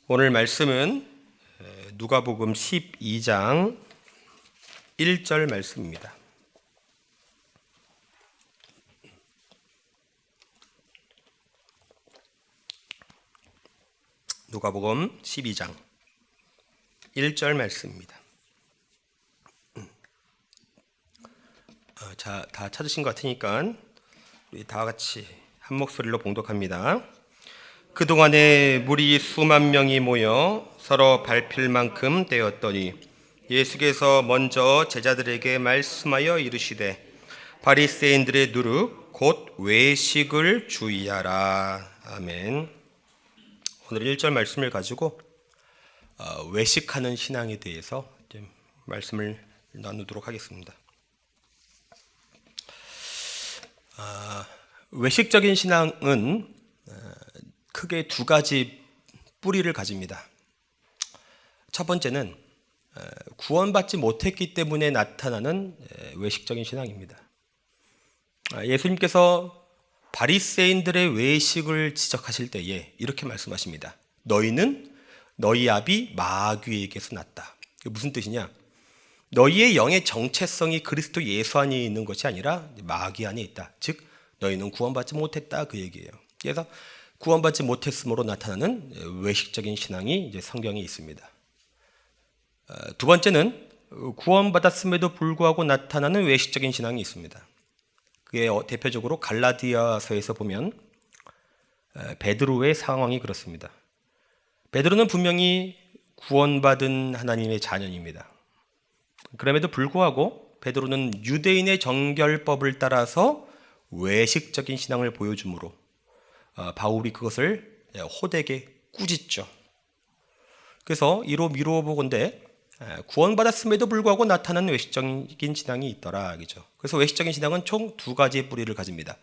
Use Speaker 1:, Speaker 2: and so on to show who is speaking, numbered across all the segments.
Speaker 1: 오늘 말씀은 누가복음 12장 1절 말씀입니다. 누가복음 12장 1절 말씀입니다. 자, 다 찾으신 것 같으니까 우리 다 같이 한 목소리로 봉독합니다. 그동안에 무리 수만 명이 모여 서로 밟힐 만큼 되었더니 예수께서 먼저 제자들에게 말씀하여 이르시되 바리새인들의 누룩 곧 외식을 주의하라. 아멘. 오늘 1절 말씀을 가지고 외식하는 신앙에 대해서 말씀을 나누도록 하겠습니다. 외식적인 신앙은 크게 두 가지 뿌리를 가집니다. 첫 번째는 구원받지 못했기 때문에 나타나는 외식적인 신앙입니다. 예수님께서 바리새인들의 외식을 지적하실 때에 이렇게 말씀하십니다. 너희는 너희 아비 마귀에게서 났다. 이게 무슨 뜻이냐? 너희의 영의 정체성이 그리스도 예수 안에 있는 것이 아니라 마귀 안에 있다. 즉 너희는 구원받지 못했다, 그 얘기예요. 그래서 구원받지 못했으므로 나타나는 외식적인 신앙이 이제 성경에 있습니다. 두 번째는 구원받았음에도 불구하고 나타나는 외식적인 신앙이 있습니다. 그게 대표적으로 갈라디아서에서 보면 베드로의 상황이 그렇습니다. 베드로는 분명히 구원받은 하나님의 자녀입니다. 그럼에도 불구하고 베드로는 유대인의 정결법을 따라서 외식적인 신앙을 보여주므로 바울이 그것을 호되게 꾸짖죠. 그래서 이로 미루어 보건대 구원받았음에도 불구하고 나타나는 외식적인 신앙이 있더라, 그죠? 그래서 외식적인 신앙은 총 두 가지의 뿌리를 가집니다.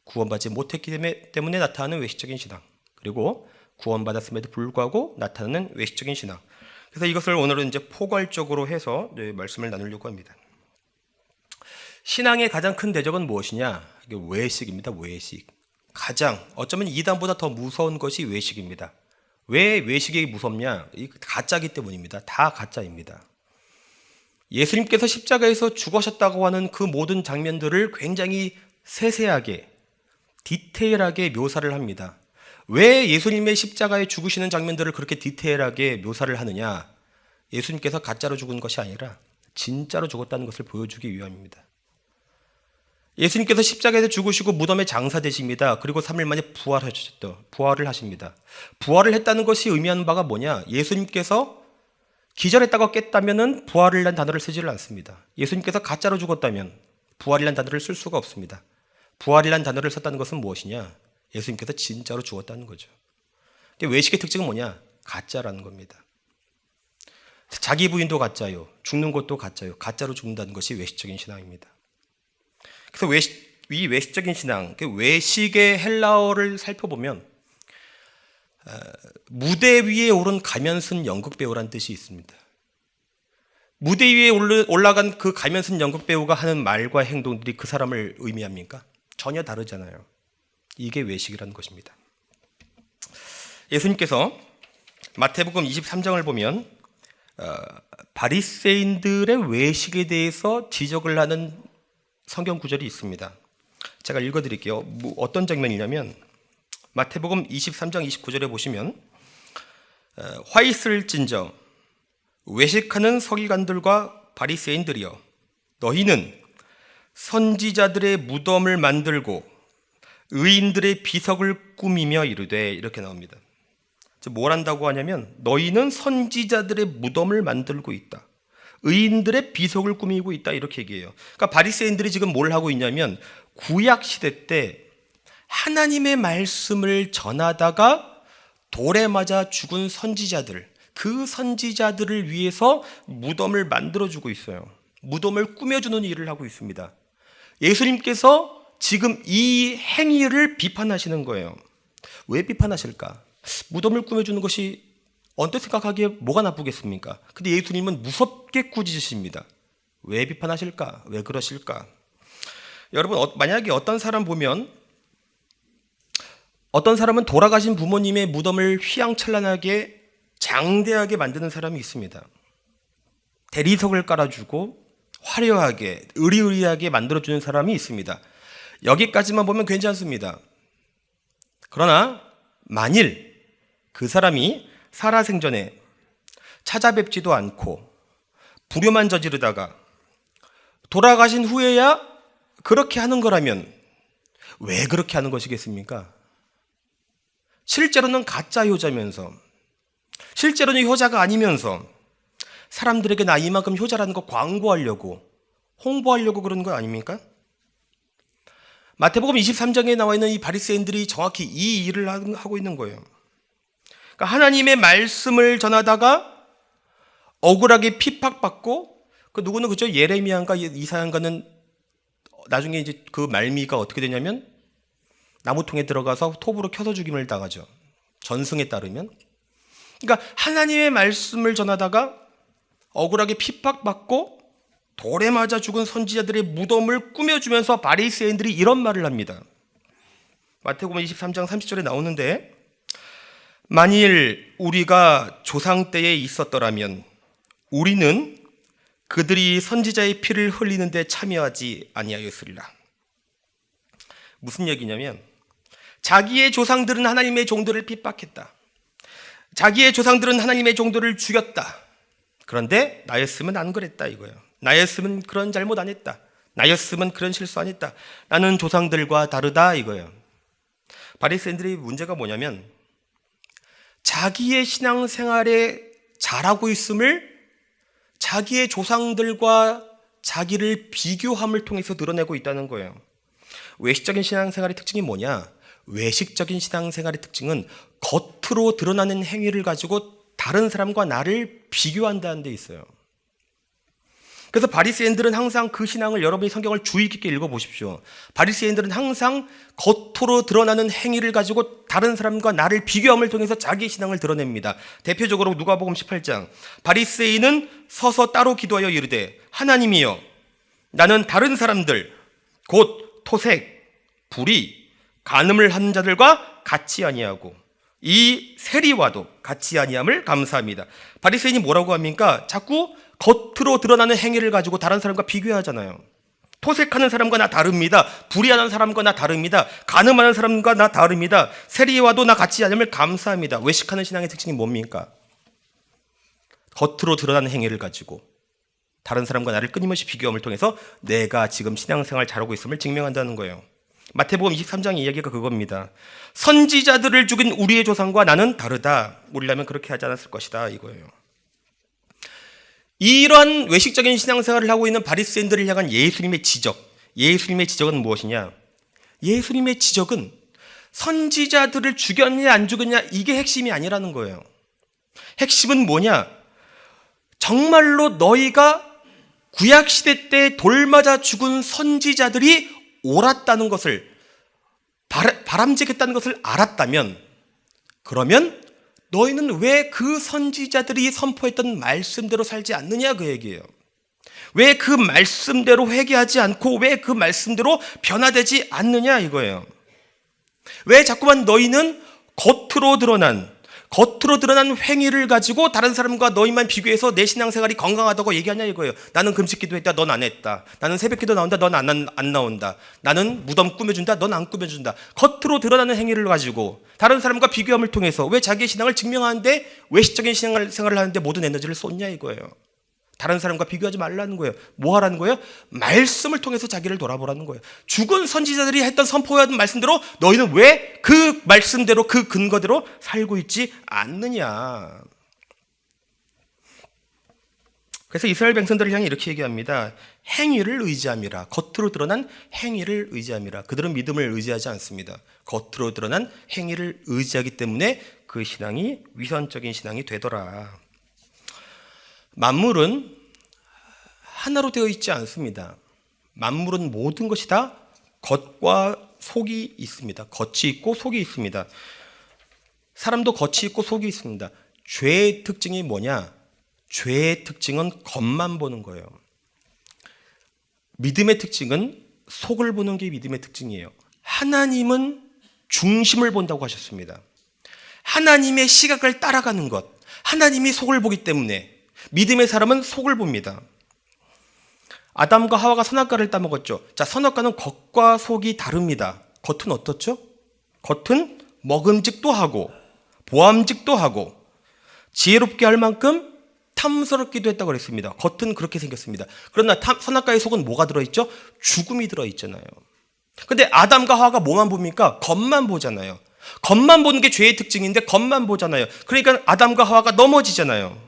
Speaker 1: 구원받지 못했기 때문에 나타나는 외식적인 신앙, 그리고 구원받았음에도 불구하고 나타나는 외식적인 신앙. 그래서 이것을 오늘은 이제 포괄적으로 해서 말씀을 나누려고 합니다. 신앙의 가장 큰 대적은 무엇이냐? 이게 외식입니다. 외식. 가장 어쩌면 이단보다 더 무서운 것이 외식입니다. 왜 외식이 무섭냐? 가짜기 때문입니다. 다 가짜입니다. 예수님께서 십자가에서 죽으셨다고 하는 그 모든 장면들을 굉장히 세세하게 디테일하게 묘사를 합니다. 왜 예수님의 십자가에 죽으시는 장면들을 그렇게 디테일하게 묘사를 하느냐? 예수님께서 가짜로 죽은 것이 아니라 진짜로 죽었다는 것을 보여주기 위함입니다. 예수님께서 십자가에서 죽으시고 무덤에 장사되십니다. 그리고 3일 만에 부활을 하십니다. 부활을 했다는 것이 의미하는 바가 뭐냐? 예수님께서 기절했다고 깼다면 부활이라는 단어를 쓰지를 않습니다. 예수님께서 가짜로 죽었다면 부활이라는 단어를 쓸 수가 없습니다. 부활이라는 단어를 썼다는 것은 무엇이냐? 예수님께서 진짜로 죽었다는 거죠. 근데 외식의 특징은 뭐냐? 가짜라는 겁니다. 자기 부인도 가짜요. 죽는 것도 가짜요. 가짜로 죽는다는 것이 외식적인 신앙입니다. 그래서 이 외식적인 신앙, 외식의 헬라어를 살펴보면 무대 위에 오른 가면 쓴 연극배우란 뜻이 있습니다. 무대 위에 올라간 그 가면 쓴 연극배우가 하는 말과 행동들이 그 사람을 의미합니까? 전혀 다르잖아요. 이게 외식이라는 것입니다. 예수님께서 마태복음 23장을 보면 바리새인들의 외식에 대해서 지적을 하는 성경 구절이 있습니다. 제가 읽어드릴게요. 어떤 장면이냐면 마태복음 23장 29절에 보시면 화 있을진저 외식하는 서기관들과 바리새인들이여 너희는 선지자들의 무덤을 만들고 의인들의 비석을 꾸미며 이르되, 이렇게 나옵니다. 뭘 한다고 하냐면 너희는 선지자들의 무덤을 만들고 있다, 의인들의 비석을 꾸미고 있다, 이렇게 얘기해요. 그러니까 바리새인들이 지금 뭘 하고 있냐면 구약 시대 때 하나님의 말씀을 전하다가 돌에 맞아 죽은 선지자들, 그 선지자들을 위해서 무덤을 만들어주고 있어요. 무덤을 꾸며주는 일을 하고 있습니다. 예수님께서 지금 이 행위를 비판하시는 거예요. 왜 비판하실까? 무덤을 꾸며주는 것이 언뜻 생각하기에 뭐가 나쁘겠습니까? 근데 예수님은 무섭게 꾸짖으십니다. 왜 비판하실까? 왜 그러실까? 여러분, 만약에 어떤 사람 보면 어떤 사람은 돌아가신 부모님의 무덤을 휘황찬란하게 장대하게 만드는 사람이 있습니다. 대리석을 깔아주고 화려하게 의리의리하게 만들어주는 사람이 있습니다. 여기까지만 보면 괜찮습니다. 그러나 만일 그 사람이 살아생전에 찾아뵙지도 않고 불효만 저지르다가 돌아가신 후에야 그렇게 하는 거라면 왜 그렇게 하는 것이겠습니까? 실제로는 가짜 효자면서, 실제로는 효자가 아니면서 사람들에게 나 이만큼 효자라는 거 광고하려고, 홍보하려고 그러는 거 아닙니까? 마태복음 23장에 나와 있는 이 바리새인들이 정확히 이 일을 하고 있는 거예요. 그러니까 하나님의 말씀을 전하다가 억울하게 핍박받고, 그 누구는 그죠? 예레미야인가 이사야인가는 나중에 이제 그 말미가 어떻게 되냐면 나무통에 들어가서 톱으로 켜서 죽임을 당하죠. 전승에 따르면. 그러니까 하나님의 말씀을 전하다가 억울하게 핍박받고 돌에 맞아 죽은 선지자들의 무덤을 꾸며주면서 바리새인들이 이런 말을 합니다. 마태복음 23장 30절에 나오는데, 만일 우리가 조상 때에 있었더라면 우리는 그들이 선지자의 피를 흘리는데 참여하지 아니하였으리라. 무슨 얘기냐면, 자기의 조상들은 하나님의 종들을 핍박했다. 자기의 조상들은 하나님의 종들을 죽였다. 그런데 나였으면 안 그랬다 이거예요. 나였으면 그런 잘못 안 했다. 나였으면 그런 실수 안 했다. 나는 조상들과 다르다 이거예요. 바리새인들의 문제가 뭐냐면, 자기의 신앙생활에 잘하고 있음을 자기의 조상들과 자기를 비교함을 통해서 드러내고 있다는 거예요. 외식적인 신앙생활의 특징이 뭐냐? 외식적인 신앙생활의 특징은 겉으로 드러나는 행위를 가지고 다른 사람과 나를 비교한다는 데 있어요. 그래서 바리새인들은 항상 그 신앙을, 여러분이 성경을 주의 깊게 읽어보십시오. 바리새인들은 항상 겉으로 드러나는 행위를 가지고 다른 사람과 나를 비교함을 통해서 자기의 신앙을 드러냅니다. 대표적으로 누가복음 18장, 바리새인은 서서 따로 기도하여 이르되, 하나님이여, 나는 다른 사람들 곧 토색, 불의, 간음을 하는 자들과 같이 아니하고 이 세리와도 같이 아니함을 감사합니다. 바리새인이 뭐라고 합니까? 자꾸 겉으로 드러나는 행위를 가지고 다른 사람과 비교하잖아요. 토색하는 사람과 나 다릅니다. 불의하는 사람과 나 다릅니다. 간음하는 사람과 나 다릅니다. 세리와도 나 같이 아니함을 감사합니다. 외식하는 신앙의 특징이 뭡니까? 겉으로 드러나는 행위를 가지고 다른 사람과 나를 끊임없이 비교함을 통해서 내가 지금 신앙생활 잘하고 있음을 증명한다는 거예요. 마태복음 23장 이야기가 그겁니다. 선지자들을 죽인 우리의 조상과 나는 다르다. 우리라면 그렇게 하지 않았을 것이다 이거예요. 이러한 외식적인 신앙생활을 하고 있는 바리새인들을 향한 예수님의 지적, 예수님의 지적은 무엇이냐? 예수님의 지적은 선지자들을 죽였냐 안 죽였냐 이게 핵심이 아니라는 거예요. 핵심은 뭐냐? 정말로 너희가 구약시대 때 돌맞아 죽은 선지자들이 옳았다는 것을, 바람직했다는 것을 알았다면, 그러면 너희는 왜 그 선지자들이 선포했던 말씀대로 살지 않느냐 그 얘기예요. 왜 그 말씀대로 회개하지 않고 왜 그 말씀대로 변화되지 않느냐 이거예요. 왜 자꾸만 너희는 겉으로 드러난 행위를 가지고 다른 사람과 너희만 비교해서 내 신앙생활이 건강하다고 얘기하냐 이거예요. 나는 금식기도 했다, 넌 안 했다. 나는 새벽기도 나온다, 넌 안 나온다. 나는 무덤 꾸며준다, 넌 안 꾸며준다. 겉으로 드러나는 행위를 가지고 다른 사람과 비교함을 통해서 왜 자기의 신앙을 증명하는데, 외식적인 신앙생활을 하는데 모든 에너지를 쏟냐 이거예요. 다른 사람과 비교하지 말라는 거예요. 뭐 하라는 거예요? 말씀을 통해서 자기를 돌아보라는 거예요. 죽은 선지자들이 했던 선포하던 말씀대로 너희는 왜 그 말씀대로 그 근거대로 살고 있지 않느냐. 그래서 이스라엘 백성들을 향해 이렇게 얘기합니다. 행위를 의지함이라. 겉으로 드러난 행위를 의지함이라. 그들은 믿음을 의지하지 않습니다. 겉으로 드러난 행위를 의지하기 때문에 그 신앙이 위선적인 신앙이 되더라. 만물은 하나로 되어 있지 않습니다. 만물은 모든 것이 다 겉과 속이 있습니다. 겉이 있고 속이 있습니다. 사람도 겉이 있고 속이 있습니다. 죄의 특징이 뭐냐? 죄의 특징은 겉만 보는 거예요. 믿음의 특징은 속을 보는 게 믿음의 특징이에요. 하나님은 중심을 본다고 하셨습니다. 하나님의 시각을 따라가는 것. 하나님이 속을 보기 때문에 믿음의 사람은 속을 봅니다. 아담과 하와가 선악과를 따먹었죠. 자, 선악과는 겉과 속이 다릅니다. 겉은 어떻죠? 겉은 먹음직도 하고 보암직도 하고 지혜롭게 할 만큼 탐스럽기도 했다고 그랬습니다. 겉은 그렇게 생겼습니다. 그러나 선악과의 속은 뭐가 들어있죠? 죽음이 들어있잖아요. 근데 아담과 하와가 뭐만 봅니까? 겉만 보잖아요. 겉만 보는 게 죄의 특징인데 겉만 보잖아요. 그러니까 아담과 하와가 넘어지잖아요.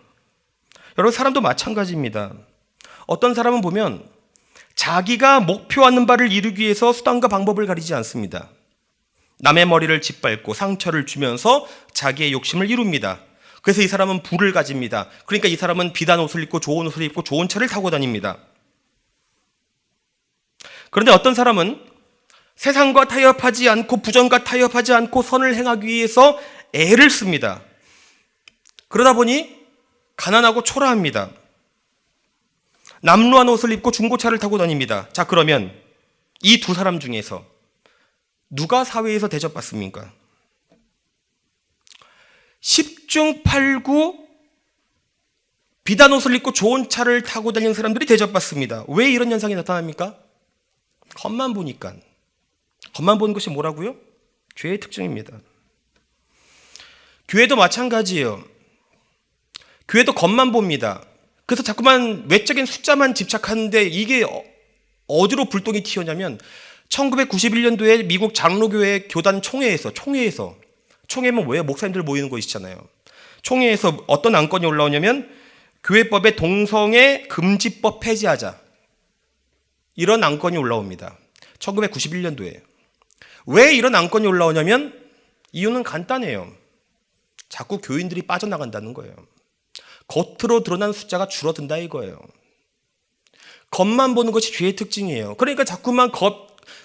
Speaker 1: 여러분, 사람도 마찬가지입니다. 어떤 사람은 보면 자기가 목표하는 바를 이루기 위해서 수단과 방법을 가리지 않습니다. 남의 머리를 짓밟고 상처를 주면서 자기의 욕심을 이룹니다. 그래서 이 사람은 부를 가집니다. 그러니까 이 사람은 비단 옷을 입고 좋은 옷을 입고 좋은 차를 타고 다닙니다. 그런데 어떤 사람은 세상과 타협하지 않고 부정과 타협하지 않고 선을 행하기 위해서 애를 씁니다. 그러다 보니 가난하고 초라합니다. 남루한 옷을 입고 중고차를 타고 다닙니다. 자, 그러면 이 두 사람 중에서 누가 사회에서 대접받습니까? 10중 8구 비단 옷을 입고 좋은 차를 타고 다니는 사람들이 대접받습니다. 왜 이런 현상이 나타납니까? 겉만 보니까. 겉만 보는 것이 뭐라고요? 죄의 특징입니다. 교회도 마찬가지예요. 교회도 겉만 봅니다. 그래서 자꾸만 외적인 숫자만 집착하는데 이게 어디로 불똥이 튀었냐면 1991년도에 미국 장로교회 교단 총회면 왜 목사님들 모이는 곳이잖아요. 총회에서 어떤 안건이 올라오냐면 교회법의 동성애 금지법 폐지하자, 이런 안건이 올라옵니다. 1991년도에. 왜 이런 안건이 올라오냐면 이유는 간단해요. 자꾸 교인들이 빠져나간다는 거예요. 겉으로 드러난 숫자가 줄어든다 이거예요. 겉만 보는 것이 죄의 특징이에요. 그러니까 자꾸만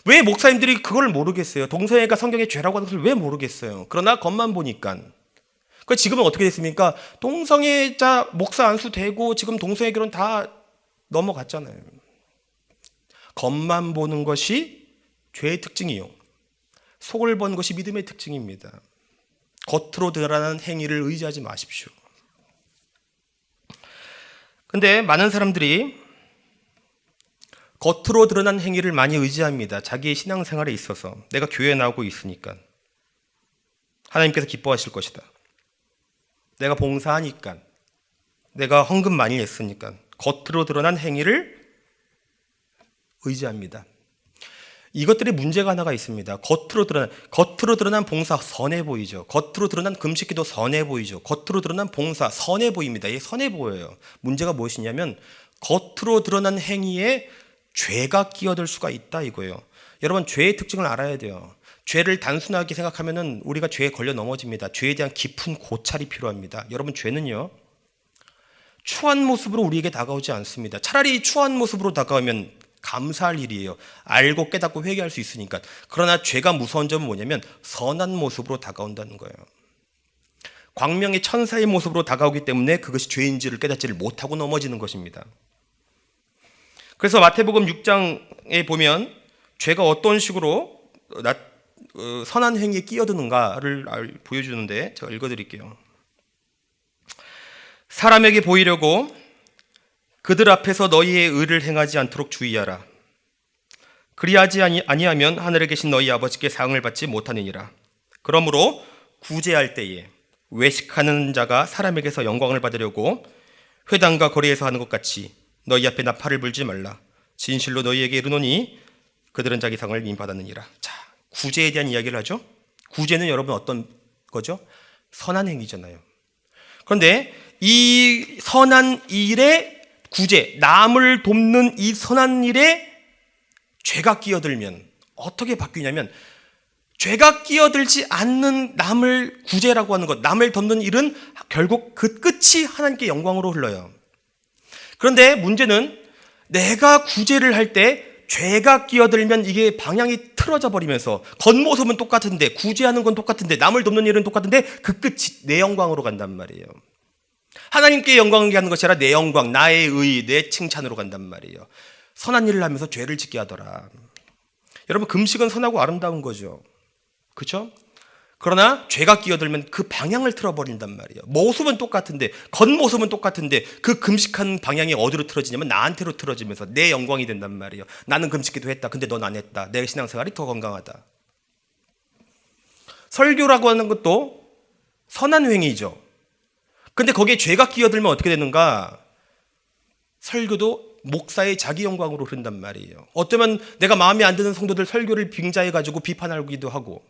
Speaker 1: 왜 목사님들이 그걸 모르겠어요? 동성애가 성경의 죄라고 하는 것을 왜 모르겠어요? 그러나 겉만 보니까. 그러니까 지금은 어떻게 됐습니까? 동성애자 목사 안수되고 지금 동성애 결혼 다 넘어갔잖아요. 겉만 보는 것이 죄의 특징이요. 속을 보는 것이 믿음의 특징입니다. 겉으로 드러나는 행위를 의지하지 마십시오. 근데 많은 사람들이 겉으로 드러난 행위를 많이 의지합니다. 자기의 신앙생활에 있어서. 내가 교회에 나오고 있으니까 하나님께서 기뻐하실 것이다. 내가 봉사하니까, 내가 헌금 많이 냈으니까. 겉으로 드러난 행위를 의지합니다. 이것들이 문제가 하나가 있습니다. 겉으로 드러난 봉사 선해 보이죠. 겉으로 드러난 금식기도 선해 보이죠. 겉으로 드러난 봉사 선해 보입니다. 이게 선해 보여요. 문제가 무엇이냐면 겉으로 드러난 행위에 죄가 끼어들 수가 있다 이거예요. 여러분, 죄의 특징을 알아야 돼요. 죄를 단순하게 생각하면은 우리가 죄에 걸려 넘어집니다. 죄에 대한 깊은 고찰이 필요합니다. 여러분, 죄는요, 추한 모습으로 우리에게 다가오지 않습니다. 차라리 추한 모습으로 다가오면 감사할 일이에요. 알고 깨닫고 회개할 수 있으니까. 그러나 죄가 무서운 점은 뭐냐면 선한 모습으로 다가온다는 거예요. 광명의 천사의 모습으로 다가오기 때문에 그것이 죄인지를 깨닫지를 못하고 넘어지는 것입니다. 그래서 마태복음 6장에 보면 죄가 어떤 식으로 선한 행위에 끼어드는가를 보여주는데 제가 읽어드릴게요. 사람에게 보이려고 그들 앞에서 너희의 의를 행하지 않도록 주의하라. 그리하지 아니하면 하늘에 계신 너희 아버지께 상을 받지 못하느니라. 그러므로 구제할 때에 외식하는 자가 사람에게서 영광을 받으려고 회당과 거리에서 하는 것 같이 너희 앞에 나팔을 불지 말라. 진실로 너희에게 이르노니 그들은 자기 상을 이미 받았느니라. 자, 구제에 대한 이야기를 하죠. 구제는 여러분 어떤 거죠? 선한 행위잖아요. 그런데 이 선한 일에 구제, 남을 돕는 이 선한 일에 죄가 끼어들면 어떻게 바뀌냐면, 죄가 끼어들지 않는 남을 구제라고 하는 것, 남을 돕는 일은 결국 그 끝이 하나님께 영광으로 흘러요. 그런데 문제는 내가 구제를 할 때 죄가 끼어들면 이게 방향이 틀어져 버리면서 겉모습은 똑같은데, 구제하는 건 똑같은데, 남을 돕는 일은 똑같은데 그 끝이 내 영광으로 간단 말이에요. 하나님께 영광을 하는 것이 아니라 내 영광, 나의 의, 내 칭찬으로 간단 말이에요. 선한 일을 하면서 죄를 짓게 하더라. 여러분, 금식은 선하고 아름다운 거죠. 그렇죠? 그러나 죄가 끼어들면 그 방향을 틀어버린단 말이에요. 모습은 똑같은데, 겉모습은 똑같은데 그 금식하는 방향이 어디로 틀어지냐면 나한테로 틀어지면서 내 영광이 된단 말이에요. 나는 금식기도 했다. 근데 넌 안 했다. 내 신앙생활이 더 건강하다. 설교라고 하는 것도 선한 행위죠. 근데 거기에 죄가 끼어들면 어떻게 되는가? 설교도 목사의 자기 영광으로 흐른단 말이에요. 어쩌면 내가 마음에 안 드는 성도들 설교를 빙자해가지고 비판하기도 하고,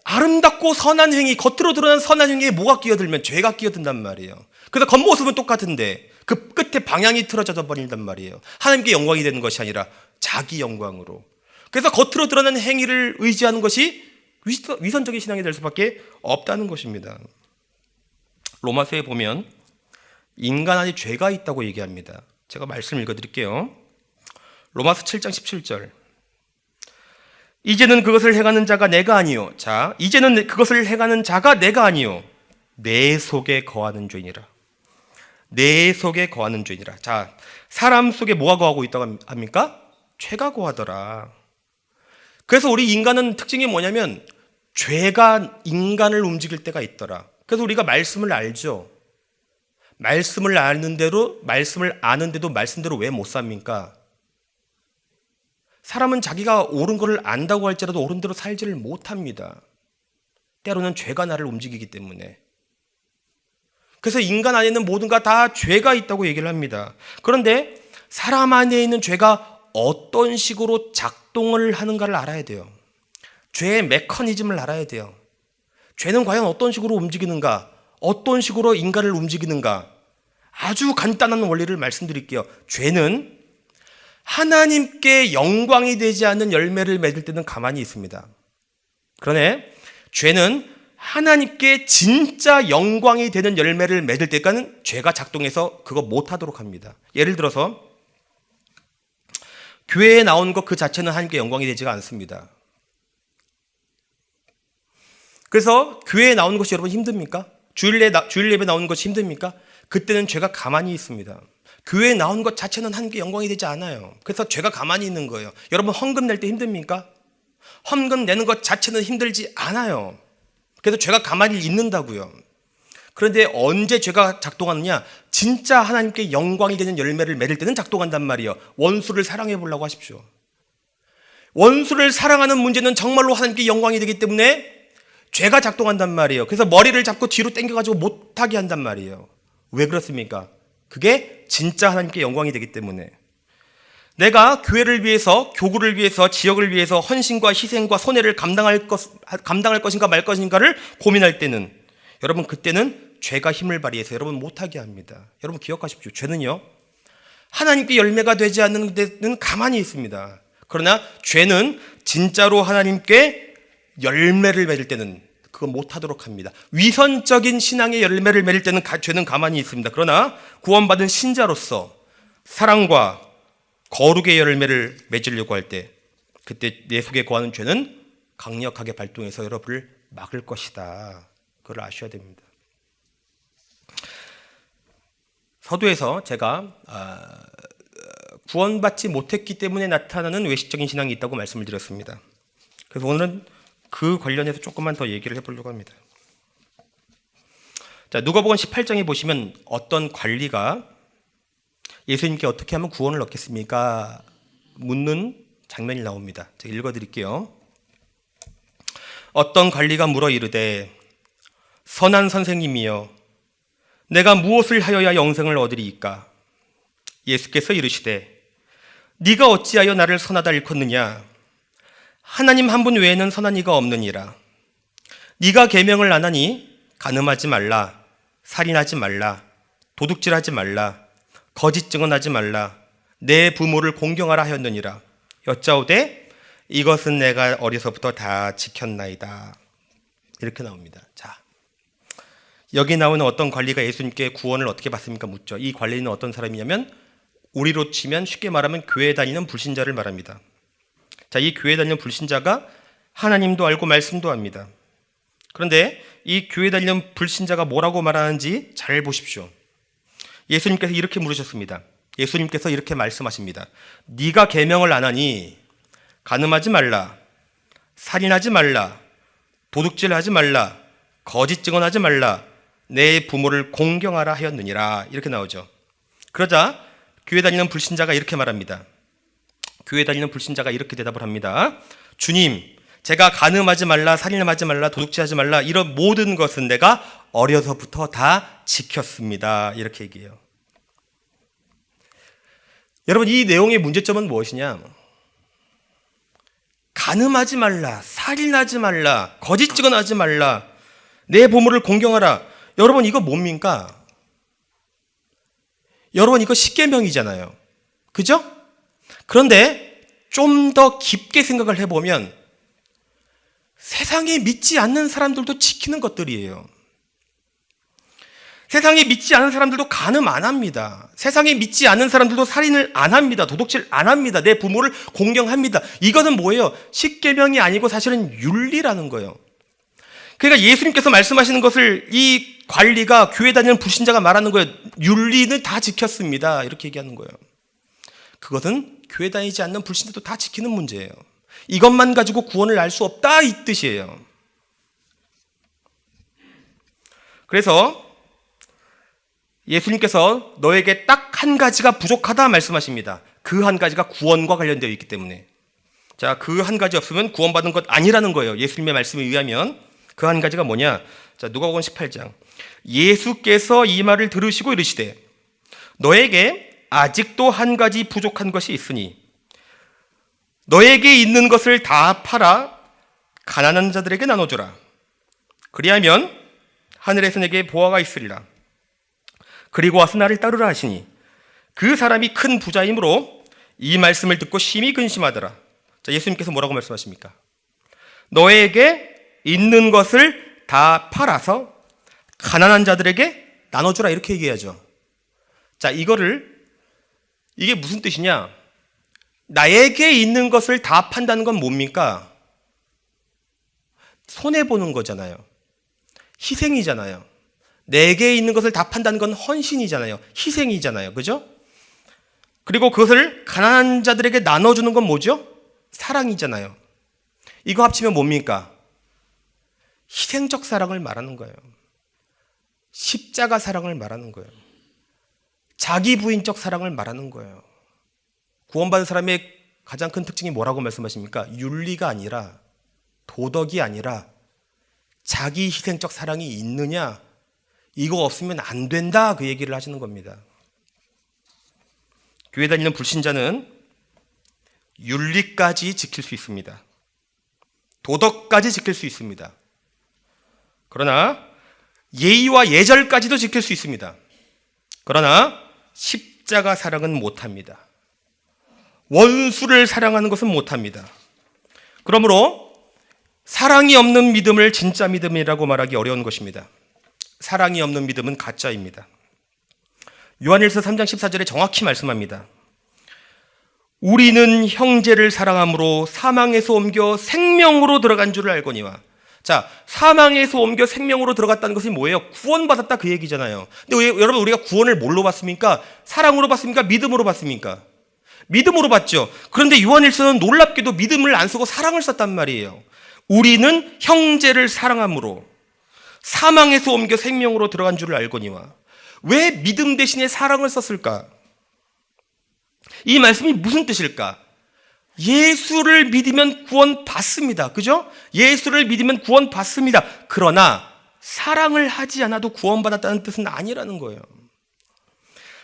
Speaker 1: 아름답고 선한 행위, 겉으로 드러난 선한 행위에 뭐가 끼어들면 죄가 끼어든단 말이에요. 그래서 겉모습은 똑같은데 그 끝에 방향이 틀어져 버린단 말이에요. 하나님께 영광이 되는 것이 아니라 자기 영광으로. 그래서 겉으로 드러난 행위를 의지하는 것이 위선적인 신앙이 될 수밖에 없다는 것입니다. 로마서에 보면 인간 안에 죄가 있다고 얘기합니다. 제가 말씀 읽어드릴게요. 로마서 7장 17절. 이제는 그것을 행하는 자가 내가 아니요. 자, 이제는 그것을 행하는 자가 내가 아니요. 내 속에 거하는 죄니라. 내 속에 거하는 죄니라. 자, 사람 속에 뭐가 거하고 있다고 합니까? 죄가 거하더라. 그래서 우리 인간은 특징이 뭐냐면 죄가 인간을 움직일 때가 있더라. 그래서 우리가 말씀을 알죠. 말씀을 아는데도 말씀대로 왜 못 삽니까? 사람은 자기가 옳은 것을 안다고 할지라도 옳은 대로 살지를 못합니다. 때로는 죄가 나를 움직이기 때문에. 그래서 인간 안에 있는 모든가 다 죄가 있다고 얘기를 합니다. 그런데 사람 안에 있는 죄가 어떤 식으로 작동을 하는가를 알아야 돼요. 죄의 메커니즘을 알아야 돼요. 죄는 과연 어떤 식으로 움직이는가? 어떤 식으로 인간을 움직이는가? 아주 간단한 원리를 말씀드릴게요. 죄는 하나님께 영광이 되지 않는 열매를 맺을 때는 가만히 있습니다. 그러나 죄는 하나님께 진짜 영광이 되는 열매를 맺을 때까지는 죄가 작동해서 그거 못하도록 합니다. 예를 들어서 교회에 나온 것 그 자체는 하나님께 영광이 되지가 않습니다. 그래서 교회에 나오는 것이 여러분 힘듭니까? 주일 예배 나오는 것이 힘듭니까? 그때는 죄가 가만히 있습니다. 교회에 나온 것 자체는 하나님께 영광이 되지 않아요. 그래서 죄가 가만히 있는 거예요. 여러분 헌금 낼 때 힘듭니까? 헌금 내는 것 자체는 힘들지 않아요. 그래서 죄가 가만히 있는다고요. 그런데 언제 죄가 작동하느냐? 진짜 하나님께 영광이 되는 열매를 맺을 때는 작동한단 말이에요. 원수를 사랑해 보려고 하십시오. 원수를 사랑하는 문제는 정말로 하나님께 영광이 되기 때문에 죄가 작동한단 말이에요. 그래서 머리를 잡고 뒤로 당겨가지고 못하게 한단 말이에요. 왜 그렇습니까? 그게 진짜 하나님께 영광이 되기 때문에. 내가 교회를 위해서, 교구를 위해서, 지역을 위해서 헌신과 희생과 손해를 감당할 것인가 말 것인가를 고민할 때는, 여러분 그때는 죄가 힘을 발휘해서 여러분 못하게 합니다. 여러분 기억하십시오. 죄는요, 하나님께 열매가 되지 않는 데는 가만히 있습니다. 그러나 죄는 진짜로 하나님께 열매를 맺을 때는 그거 못하도록 합니다. 위선적인 신앙의 열매를 맺을 때는 죄는 가만히 있습니다. 그러나 구원받은 신자로서 사랑과 거룩의 열매를 맺으려고 할 때, 그때 내 속에 거하는 죄는 강력하게 발동해서 여러분을 막을 것이다. 그걸 아셔야 됩니다. 서두에서 제가 구원받지 못했기 때문에 나타나는 외식적인 신앙이 있다고 말씀을 드렸습니다. 그래서 오늘은 그 관련해서 조금만 더 얘기를 해보려고 합니다. 자, 누가복음 18장에 보시면 어떤 관리가 예수님께 어떻게 하면 구원을 얻겠습니까? 묻는 장면이 나옵니다. 제가 읽어드릴게요. 어떤 관리가 물어 이르되 선한 선생님이여 내가 무엇을 하여야 영생을 얻으리이까? 예수께서 이르시되 네가 어찌하여 나를 선하다 일컫느냐? 하나님 한 분 외에는 선한 이가 없느니라. 네가 계명을 안 하니 간음하지 말라, 살인하지 말라, 도둑질하지 말라, 거짓 증언하지 말라, 내 부모를 공경하라 하였느니라. 여짜오되 이것은 내가 어려서부터 다 지켰나이다. 이렇게 나옵니다. 자, 여기 나오는 어떤 관리가 예수님께 구원을 어떻게 받습니까? 묻죠. 이 관리는 어떤 사람이냐면 우리로 치면 쉽게 말하면 교회 다니는 불신자를 말합니다. 자, 이 교회 다니는 불신자가 하나님도 알고 말씀도 합니다. 그런데 이 교회 다니는 불신자가 뭐라고 말하는지 잘 보십시오. 예수님께서 이렇게 물으셨습니다. 예수님께서 이렇게 말씀하십니다. 네가 계명을 안 하니 간음하지 말라, 살인하지 말라, 도둑질하지 말라, 거짓 증언하지 말라, 내 부모를 공경하라 하였느니라. 이렇게 나오죠. 그러자 교회 다니는 불신자가 이렇게 말합니다. 교회 다니는 불신자가 이렇게 대답을 합니다. 주님, 제가 간음하지 말라, 살인하지 말라, 도둑질하지 말라, 이런 모든 것은 내가 어려서부터 다 지켰습니다. 이렇게 얘기해요. 여러분, 이 내용의 문제점은 무엇이냐? 간음하지 말라, 살인하지 말라, 거짓 증언하지 말라, 내 부모를 공경하라. 여러분, 이거 뭡니까? 여러분, 이거 십계명이잖아요. 그죠? 그런데 좀 더 깊게 생각을 해보면 세상에 믿지 않는 사람들도 지키는 것들이에요. 세상에 믿지 않는 사람들도 간음 안 합니다. 세상에 믿지 않는 사람들도 살인을 안 합니다. 도둑질 안 합니다. 내 부모를 공경합니다. 이거는 뭐예요? 십계명이 아니고 사실은 윤리라는 거예요. 그러니까 예수님께서 말씀하시는 것을 이 관리가 교회 다니는 불신자가 말하는 거예요. 윤리는 다 지켰습니다. 이렇게 얘기하는 거예요. 그것은 교회 다니지 않는 불신자도 다 지키는 문제예요. 이것만 가지고 구원을 알 수 없다, 이 뜻이에요. 그래서 예수님께서 너에게 딱 한 가지가 부족하다 말씀하십니다. 그 한 가지가 구원과 관련되어 있기 때문에. 자, 그 한 가지 없으면 구원받은 것 아니라는 거예요. 예수님의 말씀에 의하면. 그 한 가지가 뭐냐? 자, 누가복음 18장. 예수께서 이 말을 들으시고 이르시되 너에게 아직도 한 가지 부족한 것이 있으니 너에게 있는 것을 다 팔아 가난한 자들에게 나눠주라. 그리하면 하늘에서 내게 보화가 있으리라. 그리고 와서 나를 따르라 하시니 그 사람이 큰 부자이므로 이 말씀을 듣고 심히 근심하더라. 자, 예수님께서 뭐라고 말씀하십니까? 너에게 있는 것을 다 팔아서 가난한 자들에게 나눠주라, 이렇게 얘기하죠. 자, 이게 무슨 뜻이냐? 나에게 있는 것을 다 판다는 건 뭡니까? 손해보는 거잖아요. 희생이잖아요. 내게 있는 것을 다 판다는 건 헌신이잖아요. 희생이잖아요. 그죠? 그리고 그것을 가난한 자들에게 나눠주는 건 뭐죠? 사랑이잖아요. 이거 합치면 뭡니까? 희생적 사랑을 말하는 거예요. 십자가 사랑을 말하는 거예요. 자기 부인적 사랑을 말하는 거예요. 구원받은 사람의 가장 큰 특징이 뭐라고 말씀하십니까? 윤리가 아니라, 도덕이 아니라 자기 희생적 사랑이 있느냐? 이거 없으면 안 된다, 그 얘기를 하시는 겁니다. 교회 다니는 불신자는 윤리까지 지킬 수 있습니다. 도덕까지 지킬 수 있습니다. 그러나 예의와 예절까지도 지킬 수 있습니다. 그러나 십자가 사랑은 못합니다. 원수를 사랑하는 것은 못합니다. 그러므로 사랑이 없는 믿음을 진짜 믿음이라고 말하기 어려운 것입니다. 사랑이 없는 믿음은 가짜입니다. 요한일서 3장 14절에 정확히 말씀합니다. 우리는 형제를 사랑함으로 사망에서 옮겨 생명으로 들어간 줄을 알거니와. 자, 사망에서 옮겨 생명으로 들어갔다는 것이 뭐예요? 구원받았다, 그 얘기잖아요. 근데 왜, 여러분, 우리가 구원을 뭘로 받습니까? 사랑으로 받습니까? 믿음으로 받습니까? 믿음으로 받죠. 그런데 요한일서는 놀랍게도 믿음을 안 쓰고 사랑을 썼단 말이에요. 우리는 형제를 사랑함으로 사망에서 옮겨 생명으로 들어간 줄을 알거니와. 왜 믿음 대신에 사랑을 썼을까? 이 말씀이 무슨 뜻일까? 예수를 믿으면 구원 받습니다. 그죠? 예수를 믿으면 구원 받습니다. 그러나 사랑을 하지 않아도 구원받았다는 뜻은 아니라는 거예요.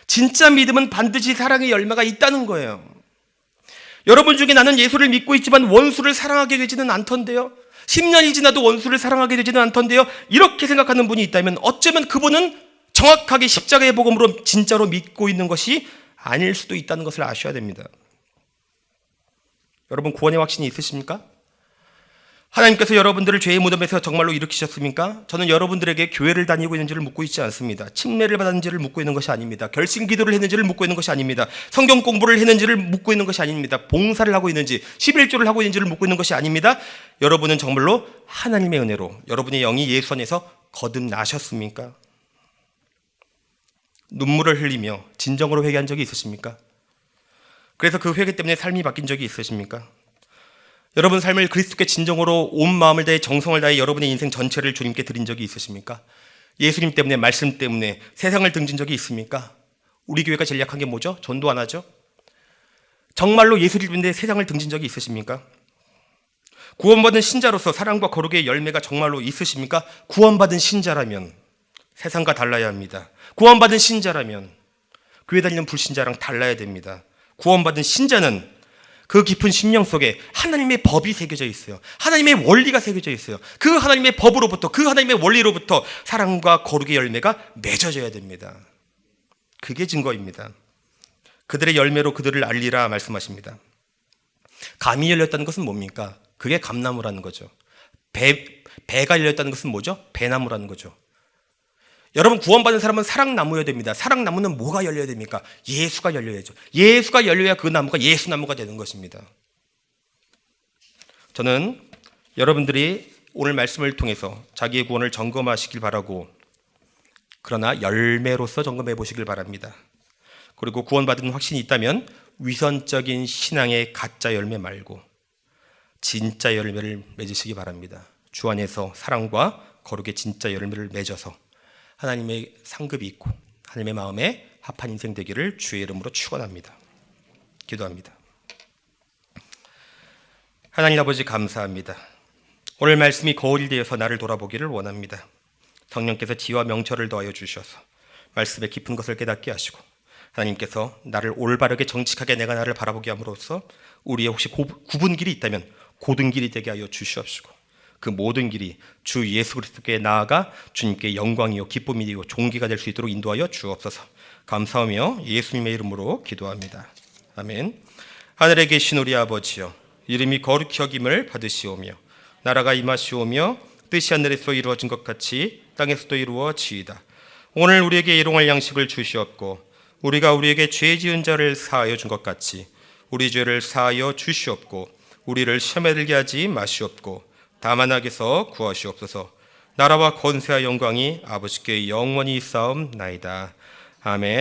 Speaker 1: 진짜 믿음은 반드시 사랑의 열매가 있다는 거예요. 여러분 중에 나는 예수를 믿고 있지만 원수를 사랑하게 되지는 않던데요. 10년이 지나도 원수를 사랑하게 되지는 않던데요. 이렇게 생각하는 분이 있다면 어쩌면 그분은 정확하게 십자가의 복음으로 진짜로 믿고 있는 것이 아닐 수도 있다는 것을 아셔야 됩니다. 여러분, 구원의 확신이 있으십니까? 하나님께서 여러분들을 죄의 무덤에서 정말로 일으키셨습니까? 저는 여러분들에게 교회를 다니고 있는지를 묻고 있지 않습니다. 침례를 받았는지를 묻고 있는 것이 아닙니다. 결심 기도를 했는지를 묻고 있는 것이 아닙니다. 성경 공부를 했는지를 묻고 있는 것이 아닙니다. 봉사를 하고 있는지 11조를 하고 있는지를 묻고 있는 것이 아닙니다. 여러분은 정말로 하나님의 은혜로 여러분의 영이 예수 안에서 거듭나셨습니까? 눈물을 흘리며 진정으로 회개한 적이 있으십니까? 그래서 그 회개 때문에 삶이 바뀐 적이 있으십니까? 여러분 삶을 그리스도께 진정으로 온 마음을 다해 정성을 다해 여러분의 인생 전체를 주님께 드린 적이 있으십니까? 예수님 때문에, 말씀 때문에 세상을 등진 적이 있습니까? 우리 교회가 제일 약한 게 뭐죠? 전도 안 하죠? 정말로 예수를 믿는데 세상을 등진 적이 있으십니까? 구원받은 신자로서 사랑과 거룩의 열매가 정말로 있으십니까? 구원받은 신자라면 세상과 달라야 합니다. 구원받은 신자라면 교회 다니는 불신자랑 달라야 됩니다. 구원받은 신자는 그 깊은 심령 속에 하나님의 법이 새겨져 있어요. 하나님의 원리가 새겨져 있어요. 그 하나님의 법으로부터, 그 하나님의 원리로부터 사랑과 거룩의 열매가 맺어져야 됩니다. 그게 증거입니다. 그들의 열매로 그들을 알리라 말씀하십니다. 감이 열렸다는 것은 뭡니까? 그게 감나무라는 거죠. 배가 열렸다는 것은 뭐죠? 배나무라는 거죠. 여러분, 구원받은 사람은 사랑나무여야 됩니다. 사랑나무는 뭐가 열려야 됩니까? 예수가 열려야죠. 예수가 열려야 그 나무가 예수나무가 되는 것입니다. 저는 여러분들이 오늘 말씀을 통해서 자기의 구원을 점검하시길 바라고, 그러나 열매로서 점검해 보시길 바랍니다. 그리고 구원받은 확신이 있다면 위선적인 신앙의 가짜 열매 말고 진짜 열매를 맺으시기 바랍니다. 주 안에서 사랑과 거룩의 진짜 열매를 맺어서 하나님의 상급이 있고 하나님의 마음에 합한 인생 되기를 주의 이름으로 축원합니다. 기도합니다. 하나님 아버지, 감사합니다. 오늘 말씀이 거울이 되어서 나를 돌아보기를 원합니다. 성령께서 지와 명철을 더하여 주셔서 말씀의 깊은 것을 깨닫게 하시고, 하나님께서 나를 올바르게 정직하게 내가 나를 바라보게 함으로써 우리의 혹시 굽은 길이 있다면 고든 길이 되게 하여 주시옵시고, 그 모든 길이 주 예수 그리스도께 나아가 주님께 영광이요 기쁨이요 존귀가 될 수 있도록 인도하여 주옵소서. 감사하며 예수님의 이름으로 기도합니다. 아멘. 하늘에 계신 우리 아버지여, 이름이 거룩히 여김을 받으시오며 나라가 임하시오며 뜻이 하늘에서 이루어진 것 같이 땅에서도 이루어지이다. 오늘 우리에게 일용할 양식을 주시옵고, 우리가 우리에게 죄 지은 자를 사하여 준 것 같이 우리 죄를 사하여 주시옵고, 우리를 시험에 들게 하지 마시옵고 다만 악에서 구하시옵소서. 나라와 권세와 영광이 아버지께 영원히 있사옵나이다. 아멘.